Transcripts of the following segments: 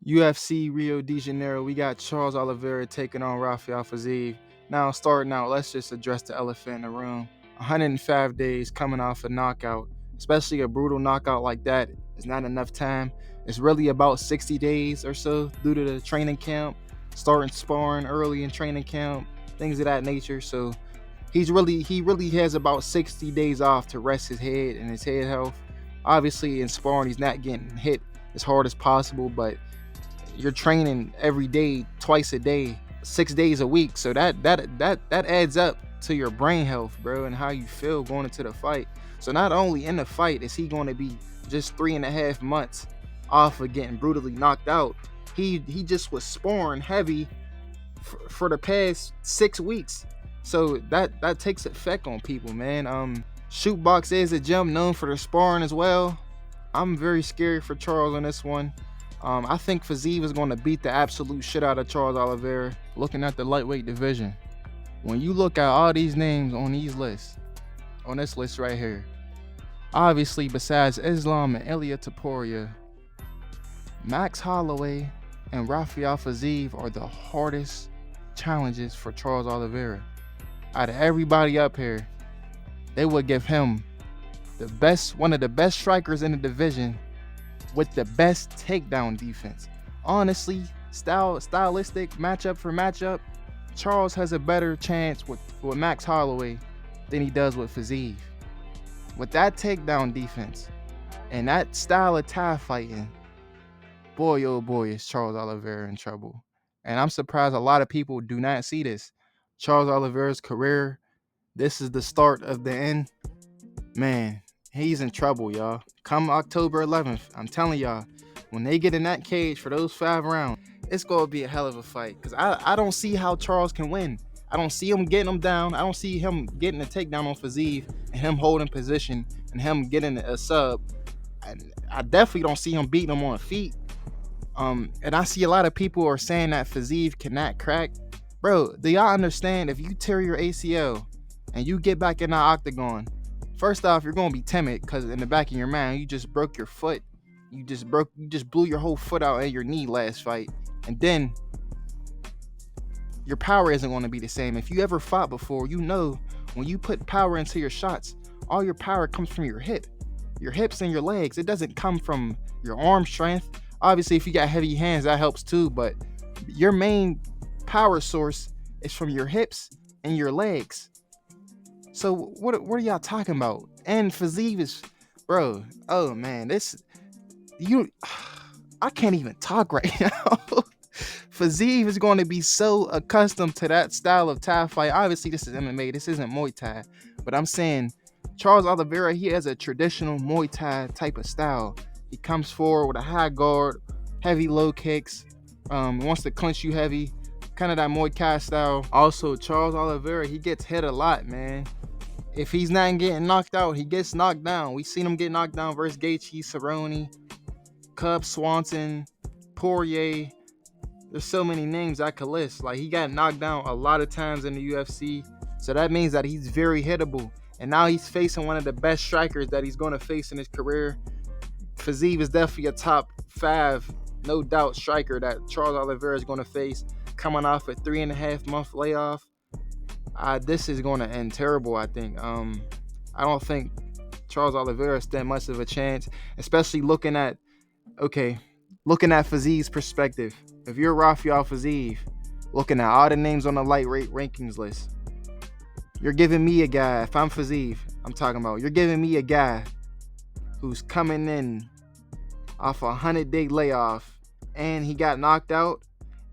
UFC Rio de Janeiro, we got Charles Oliveira taking on Rafael Fiziev. Now, starting out, let's just address the elephant in the room. 105 days coming off a knockout, especially a brutal knockout like that, is not enough time. It's really about 60 days or so due to the training camp, starting sparring early in training camp, things of that nature. So he really has about 60 days off to rest his head and his head health. Obviously, in sparring, he's not getting hit as hard as possible, but you're training every day, twice a day, 6 days a week. So that adds up to your brain health, bro, and how you feel going into the fight. So not only in the fight is he going to be just 3.5 months off of getting brutally knocked out, he just was sparring heavy for the past 6 weeks. So that takes effect on people, man. Shootbox is a gym known for the sparring as well. I'm very scared for Charles on this one. I think Fiziev is going to beat the absolute shit out of Charles Oliveira. Looking at the lightweight division, when you look at all these names on these lists, on this list right here, obviously besides Islam and Ilia Topuria, Max Holloway and Rafael Fiziev are the hardest challenges for Charles Oliveira. Out of everybody up here, they would give him one of the best strikers in the division with the best takedown defense. Honestly, stylistic matchup for matchup, Charles has a better chance with Max Holloway than he does with Fiziev. With that takedown defense and that style of tie fighting, boy oh boy is Charles Oliveira in trouble. And I'm surprised a lot of people do not see this. Charles Oliveira's career, this is the start of the end. Man, he's in trouble, y'all. Come October 11th, I'm telling y'all, when they get in that cage for those 5 rounds, it's going to be a hell of a fight. Because I don't see how Charles can win. I don't see him getting him down. I don't see him getting a takedown on Fiziev and him holding position and him getting a sub. I definitely don't see him beating him on feet. And I see a lot of people are saying that Fiziev cannot crack. Bro, do y'all understand if you tear your ACL and you get back in the octagon, first off, you're gonna be timid because in the back of your mind, you just broke your foot. You just blew your whole foot out and your knee last fight. And then your power isn't gonna be the same. If you ever fought before, you know when you put power into your shots, all your power comes from your hips and your legs. It doesn't come from your arm strength. Obviously, if you got heavy hands, that helps too, but your main power source is from your hips and your legs. So what are y'all talking about? And Fiziev is, bro. Oh man, I can't even talk right now. Fiziev is going to be so accustomed to that style of Thai fight. Obviously, this is MMA. This isn't Muay Thai, but I'm saying Charles Oliveira, he has a traditional Muay Thai type of style. He comes forward with a high guard, heavy low kicks, wants to clinch you heavy, kind of that Muay Thai style. Also, Charles Oliveira, he gets hit a lot, man. If he's not getting knocked out, he gets knocked down. We've seen him get knocked down versus Gaethje, Cerrone, Cub, Swanson, Poirier. There's so many names I could list. Like, he got knocked down a lot of times in the UFC. So that means that he's very hittable. And now he's facing one of the best strikers that he's going to face in his career. Fiziev is definitely a top 5, no doubt, striker that Charles Oliveira is going to face coming off a 3.5 month layoff. This is going to end terrible, I think. I don't think Charles Oliveira stand much of a chance, especially looking at Fiziev's perspective. If you're Rafael Fiziev, looking at all the names on the lightweight rankings list, you're giving me a guy, if I'm Fiziev, you're giving me a guy who's coming in off a 100-day layoff and he got knocked out.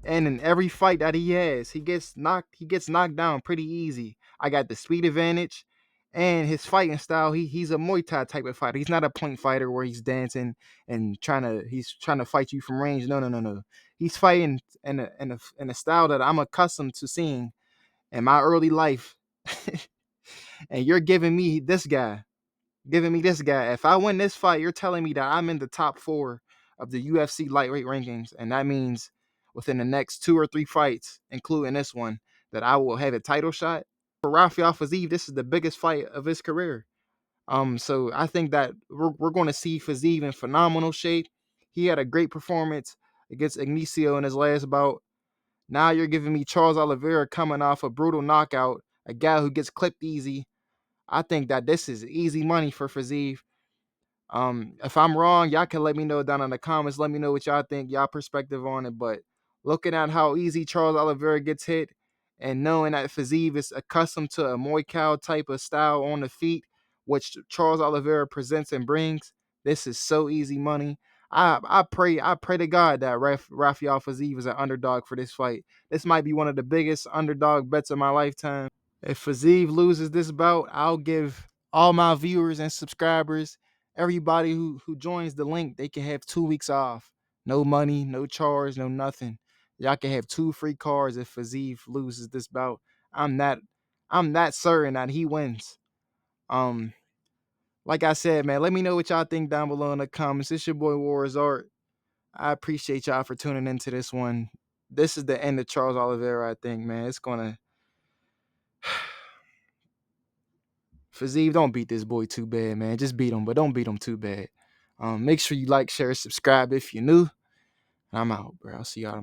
And in every fight that he has, he gets knocked down pretty easy. I got the speed advantage and his fighting style. He's a Muay Thai type of fighter. He's not a point fighter where he's dancing and trying to fight you from range. No. He's fighting in a style that I'm accustomed to seeing in my early life. And you're giving me this guy. If I win this fight, you're telling me that I'm in the top 4 of the UFC lightweight rankings, and that means within the next 2 or 3 fights, including this one, that I will have a title shot. For Rafael Fiziev, this is the biggest fight of his career. So I think that we're going to see Fiziev in phenomenal shape. He had a great performance against Ignacio in his last bout. Now you're giving me Charles Oliveira coming off a brutal knockout, a guy who gets clipped easy. I think that this is easy money for Fiziev. If I'm wrong, y'all can let me know down in the comments. Let me know what y'all think, y'all perspective on it. But looking at how easy Charles Oliveira gets hit, and knowing that Fiziev is accustomed to a Muay Thai type of style on the feet, which Charles Oliveira presents and brings, this is so easy money. I pray to God that Rafael Fiziev is an underdog for this fight. This might be one of the biggest underdog bets of my lifetime. If Fiziev loses this bout, I'll give all my viewers and subscribers, everybody who joins the link, they can have 2 weeks off. No money, no charge, no nothing. Y'all can have 2 free cards if Fiziev loses this bout. I'm that I'm that certain that he wins. Um, like I said, man, let me know what y'all think down below in the comments. It's your boy Warriors Art. I appreciate y'all for tuning into this one. This is the end of Charles Oliveira, I think, man. It's gonna Fiziev, don't beat this boy too bad, man. Just beat him, but don't beat him too bad. Make sure you like, share, subscribe if you're new. I'm out, bro. I'll see y'all.